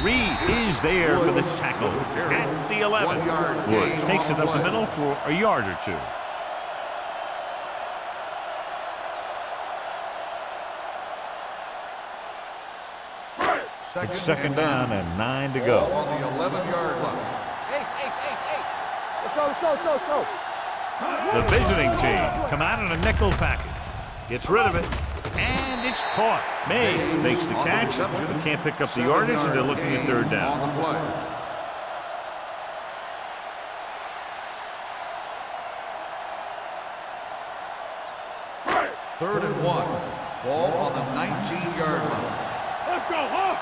Reed is there for the tackle at the 11. Woods takes it up the middle for a yard or two. It's second down and 9 to go. On the 11-yard line. Ace. Let's go. The visiting team come out in a nickel package. Gets rid of it. And it's caught. May makes the catch, but can't pick up the yardage, so they're looking at third down. On the play. Third and 1. Ball on the 19-yard line. Let's go, huh?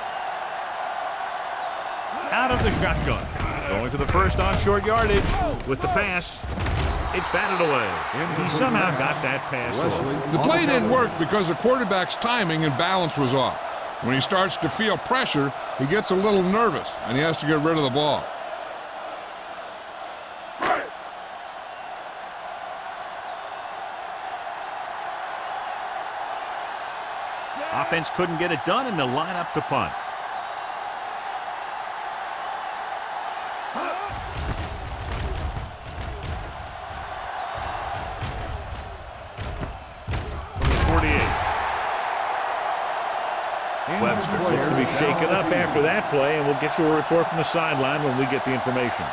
Out of the shotgun. Going for the first on short yardage with the pass. It's batted away. He somehow got that pass off. The play didn't work because the quarterback's timing and balance was off. When he starts to feel pressure, he gets a little nervous, and he has to get rid of the ball. Offense couldn't get it done, and they'll line up to punt. Webster looks to be shaken up after that play, and we'll get you a report from the sideline when we get the information.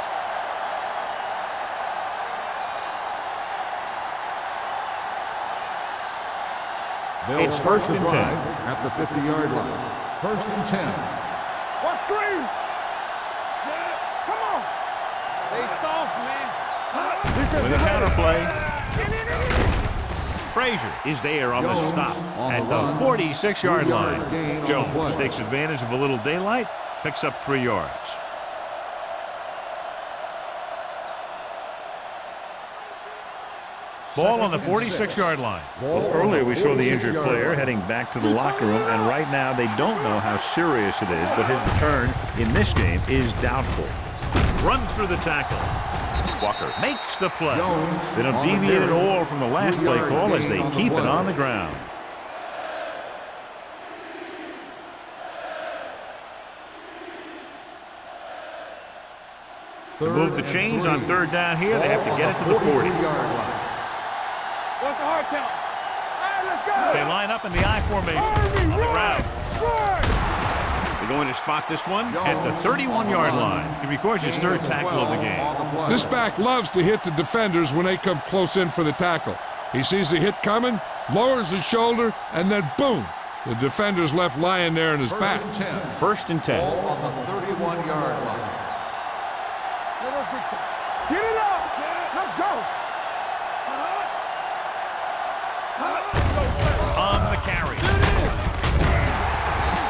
It's first and 10. At the 50-yard line. First and 10. What screen? Come on. Stay soft, man. With a counter play. Frazier is there on the stop at the 46-yard line. Jones takes advantage of a little daylight, picks up 3 yards. Ball on the 46-yard line. Well, earlier we saw the injured player heading back to the locker room, and right now they don't know how serious it is, but his return in this game is doubtful. Runs through the tackle. Walker makes the play. They don't deviate at all from the last play call as they keep it on the ground. To move the chains on third down here, they have to get it to the 40. What's the hard count? All right, let's go. They line up in the I formation on the ground. They're going to spot this one at the 31-yard line. He records his third tackle of the game. This back loves to hit the defenders when they come close in for the tackle. He sees the hit coming, lowers his shoulder, and then boom, the defender's left lying there in his back. First and 10. Ball on the 31-yard line. Get it up. Let's go. On the carry.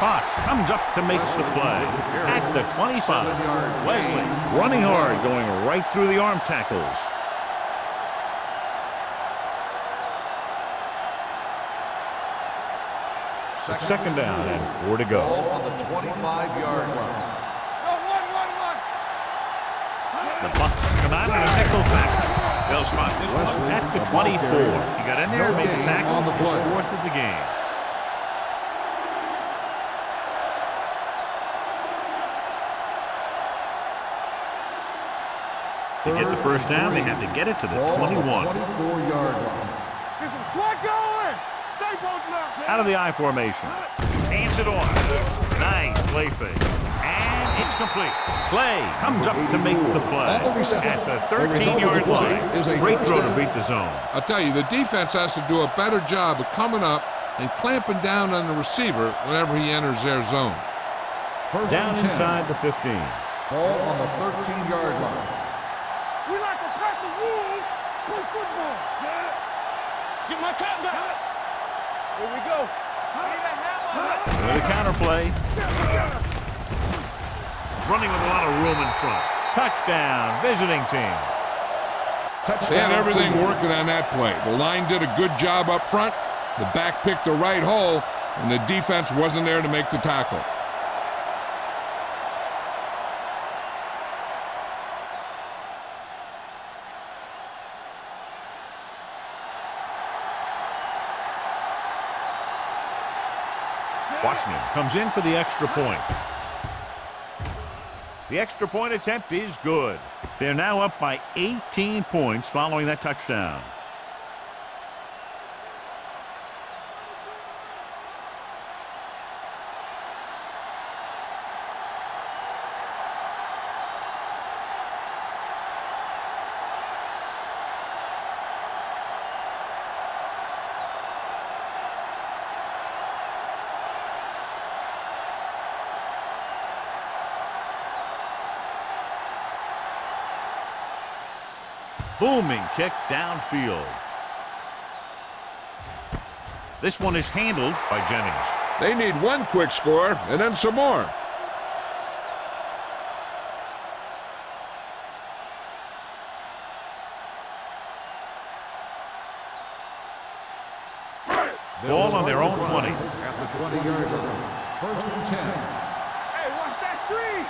Fox comes up to make the play at the 25. Wesley running hard, going right through the arm tackles. Second down and 4 to go. Ball on the 25-yard line. The Bucs come out in a nickel tackle. They'll spot this one at the 24. He got in there and made the tackle. His 4th of the game. To get the first down, they have to get it to the 21. 24-yard line. Get some slack going. Stay both now. Out of the I formation. Hands it off. Nice play fake. And it's complete. Clay comes up to make the play at the 13-yard line. Great throw to beat the zone. I'll tell you, the defense has to do a better job of coming up and clamping down on the receiver whenever he enters their zone. Down inside the 15. Ball on the 13-yard line. We like a pack of wolves play football. Get my cap back. Here we go. With a counter play. Running with a lot of room in front. Touchdown, visiting team. They had everything working on that play. The line did a good job up front. The back picked the right hole, and the defense wasn't there to make the tackle. Washington comes in for the extra point. The extra point attempt is good. They're now up by 18 points following that touchdown. Booming kick downfield. This one is handled by Jennings. They need one quick score and then some more. Ball on their own 20. At the 20-yard line. 1st and 10. Hey, watch that screen.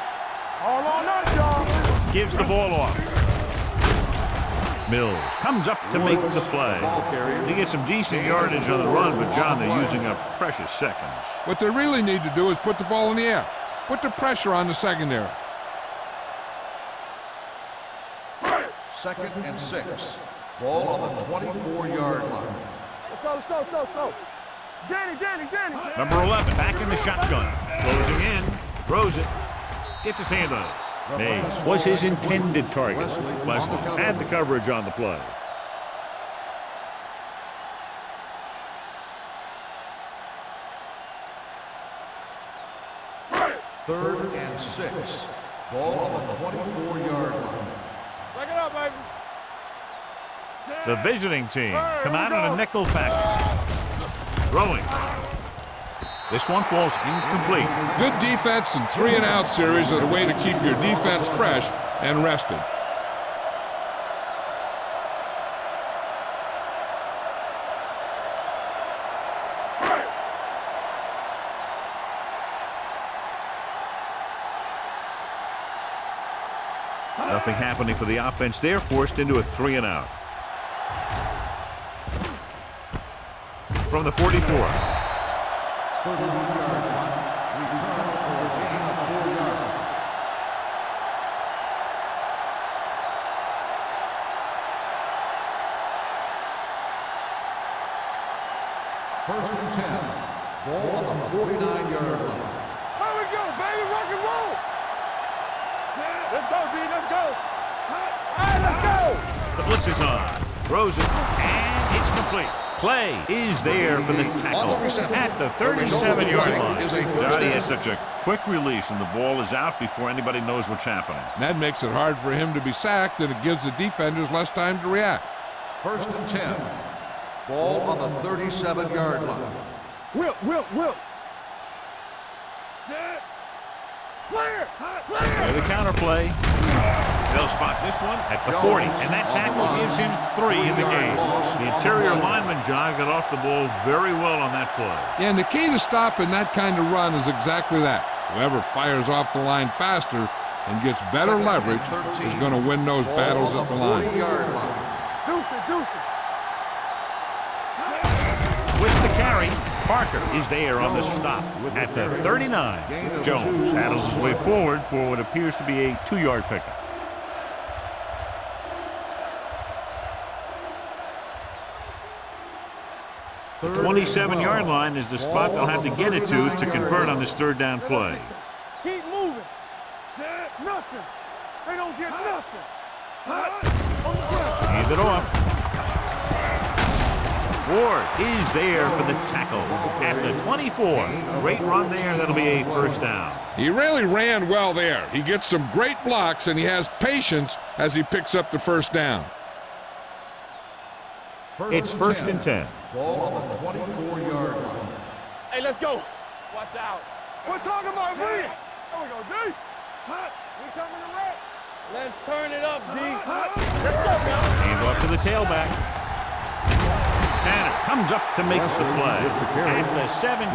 All on us, y'all. Gives the ball off. Mills comes up to make the play. They get some decent yardage on the run, but John, they're using up precious seconds. What they really need to do is put the ball in the air. Put the pressure on the secondary. 2nd and 6. Ball on the 24-yard line. Let's go. Danny. Number 11 back in the shotgun. Closing in. Throws it. Gets his hand on it. Mays was his intended target. Wesley had the coverage on the play. 3rd and 6. Ball on the 24-yard line. Back it up, baby. The visiting team come out in a nickel package. Throwing. This one falls incomplete. Good defense and 3-and-out series are the way to keep your defense fresh and rested. Nothing happening for the offense there, forced into a 3-and-out. From the 44. 31-yard line. Return for a gain of 4 yards. First and 10. Ball on the 49-yard line. Here we go, baby. Rock and roll. Let's go, D. Let's go. All right, let's go. The blitz is on. Throws it, and it's complete. Play is there for the tackle at the 37-yard line. He has such a quick release, and the ball is out before anybody knows what's happening. That makes it hard for him to be sacked, and it gives the defenders less time to react. First and 10. Ball on the 37-yard line. Will. Set. Clear. Clear. There's the counter play. They'll spot this one at the 40, and that tackle gives him 3 in the game. The interior lineman, John, got off the ball very well on that play. Yeah, and the key to stopping that kind of run is exactly that. Whoever fires off the line faster and gets better leverage is going to win those battles at the line. Deuce it. With the carry, Parker is there on the stop at the 39. Jones handles his way forward for what appears to be a 2-yard pickup. The 27-yard line is the spot they'll have to get it to convert on this 3rd down play. Keep moving. Set. Nothing. They don't get nothing. Hand it off. Ward is there for the tackle at the 24. Great run there. That'll be a 1st down. He really ran well there. He gets some great blocks, and he has patience as he picks up the 1st down. It's 1st and 10. Ball on the 24-yard line. Hey, let's go. Watch out. We're talking about me. There we go, D. We coming to wreck. Let's turn it up, D. Let's go, man. Hand off to the tailback. Tanner comes up to make the play at the 17.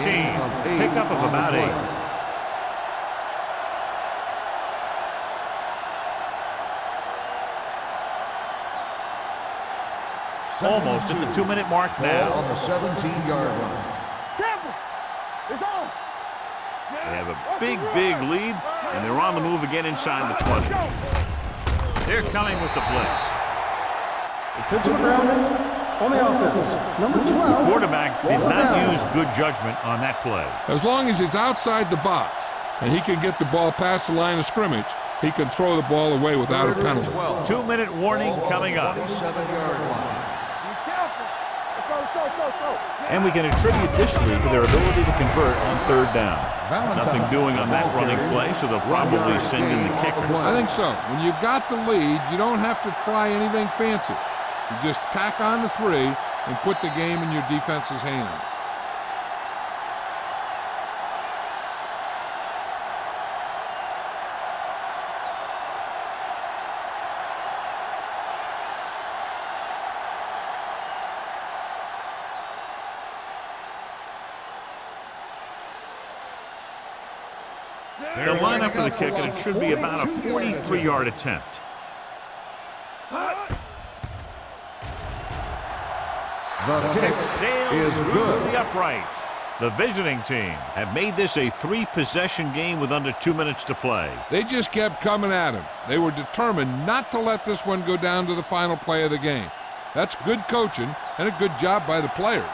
Pickup of about 8. Almost at the 2-minute mark now. Ball on the 17-yard line. Careful. It's on. They have a big lead, and they're on the move again inside the 20. They're coming with the blitz. Attention ground on the offense. Number 12. The quarterback did not use good judgment on that play. As long as he's outside the box and he can get the ball past the line of scrimmage, he can throw the ball away without a penalty. 2-minute warning coming up. 27-yard line. Let's go. And we can attribute this lead to their ability to convert on 3rd down. Nothing doing on that running play, so they'll probably send in the kicker. I think so. When you've got the lead, you don't have to try anything fancy. You just tack on the 3 and put the game in your defense's hands. They'll line up for the kick, and it should be about a 43-yard attempt. The kick Sails is through good. the uprights. The visiting team have made this a 3-possession game with under 2 minutes to play. They just kept coming at him. They were determined not to let this one go down to the final play of the game. That's good coaching and a good job by the players.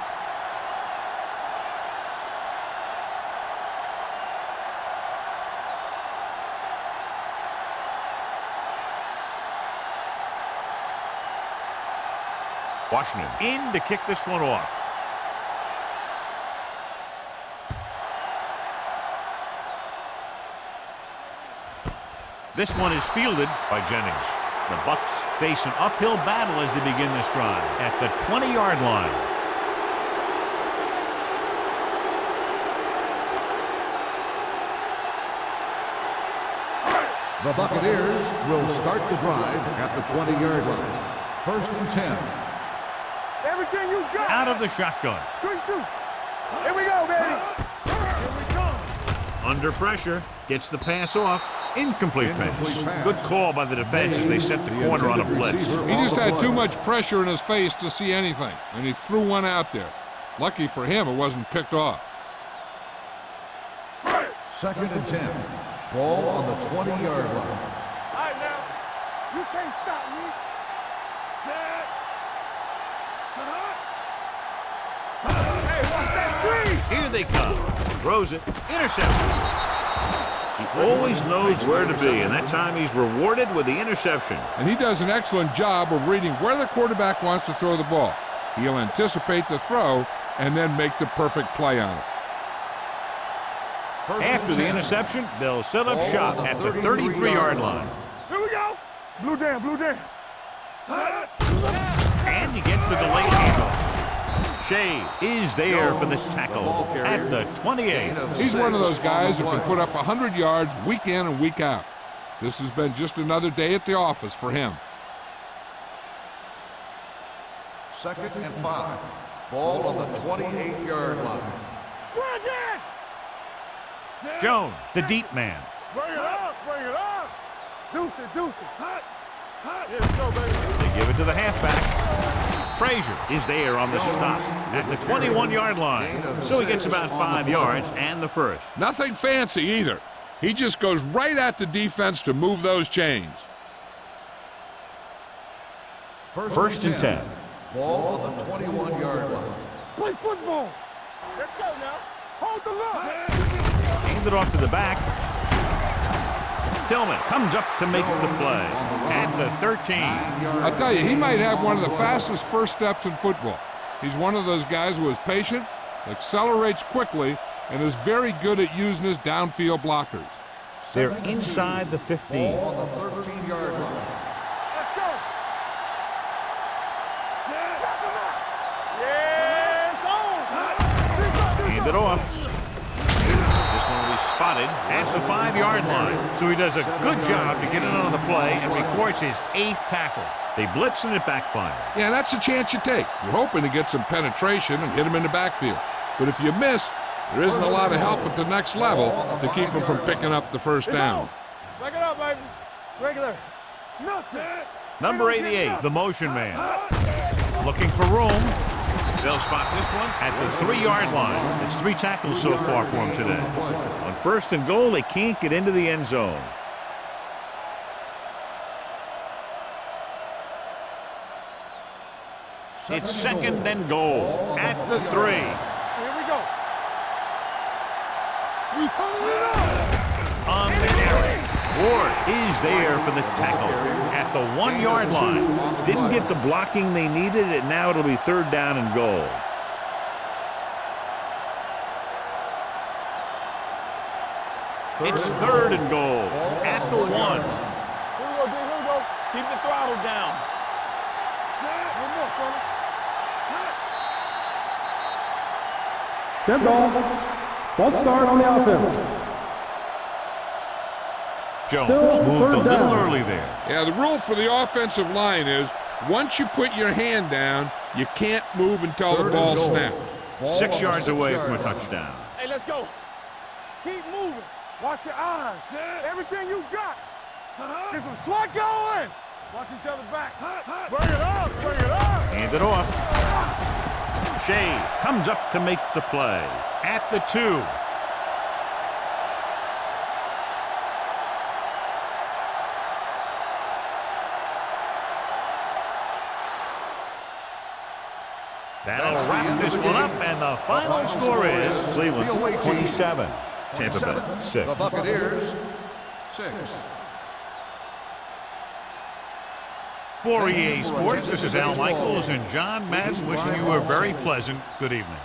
Washington in to kick this one off. This one is fielded by Jennings. The Bucs face an uphill battle as they begin this drive at the 20-yard line. The Buccaneers will start the drive at the 20-yard line. 1st and 10. Everything you got. Out of the shotgun. Good shoot. Here we go, baby. Here we come. Under pressure. Gets the pass off. Incomplete pass. Good call by the defense as they set the corner on a blitz. He just had too much pressure in his face to see anything, and he threw one out there. Lucky for him, it wasn't picked off. 2nd and 10. Ball on the 20-yard line. All right, now. You can't stop me. Set. Hey, watch that screen. Here they come. Throws it. Interception. He always knows where to be, and that time he's rewarded with the interception. And he does an excellent job of reading where the quarterback wants to throw the ball. He'll anticipate the throw and then make the perfect play on it. After the interception, they'll set up shop at the 33-yard line. Here we go. Blue down. And he gets the delayed handoff. Shea is there for the tackle at the 28. He's one of those guys who can put up 100 yards week in and week out. This has been just another day at the office for him. 2nd and 5. Ball on the 28-yard line. Jones, the deep man. Bring it up, bring it up. Deuce it, deuce it. Let's go, baby. They give it to the halfback. Frazier is there on the stop at the 21-yard line. So he gets about 5 yards and the first. Nothing fancy either. He just goes right at the defense to move those chains. 1st and 10. Ball on the 21-yard line. Play football. Let's go now. Hold the look. Hand it off to the back. Tillman comes up to make the play at the 13. I'll tell you, he might have one of the fastest first steps in football. He's one of those guys who is patient, accelerates quickly, and is very good at using his downfield blockers. They're inside the 15. Ball on the 13-yard line. Let's go. Yeah, it's on. Hand it off. This one will be spotted at the 5-yard line. So he does a good job to get it on the play and records his 8th tackle. They blitz and it backfires. Yeah, that's a chance you take. You're hoping to get some penetration and hit him in the backfield. But if you miss, there isn't a lot of help at the next level to keep him from picking up the first down. Back it up, baby. Regular. Nothing. Number 88, the motion man. Looking for room. They'll spot this one at the 3-yard line. It's 3 tackles so far for him today. On 1st and goal, they can't get into the end zone. It's 2nd and goal at the 3. Here we go. We turn it up. On the carry. Ward is there for the tackle at the 1-yard line. Didn't get the blocking they needed, and now it'll be 3rd down and goal. It's 3rd and goal at the 1. Here we go, D. Here we go. Keep the throttle down. One more, fella. Dead ball. False start on the offense. Jones Still moved a 3rd little down. early there. Yeah, the rule for the offensive line is once you put your hand down, you can't move until the ball snapped. 6 yards away from a touchdown. Hey, let's go. Keep moving. Watch your eyes. Everything you got. Get some slack going. Watch each other back. Bring it up. Bring it up. Hand it off. Shea comes up to make the play at the 2. That'll wrap this one up, and the final score is Cleveland 27, Tampa Bay 6. The Buccaneers 6. For EA Sports, this is Al Michaels and John Matz wishing you a very pleasant good evening.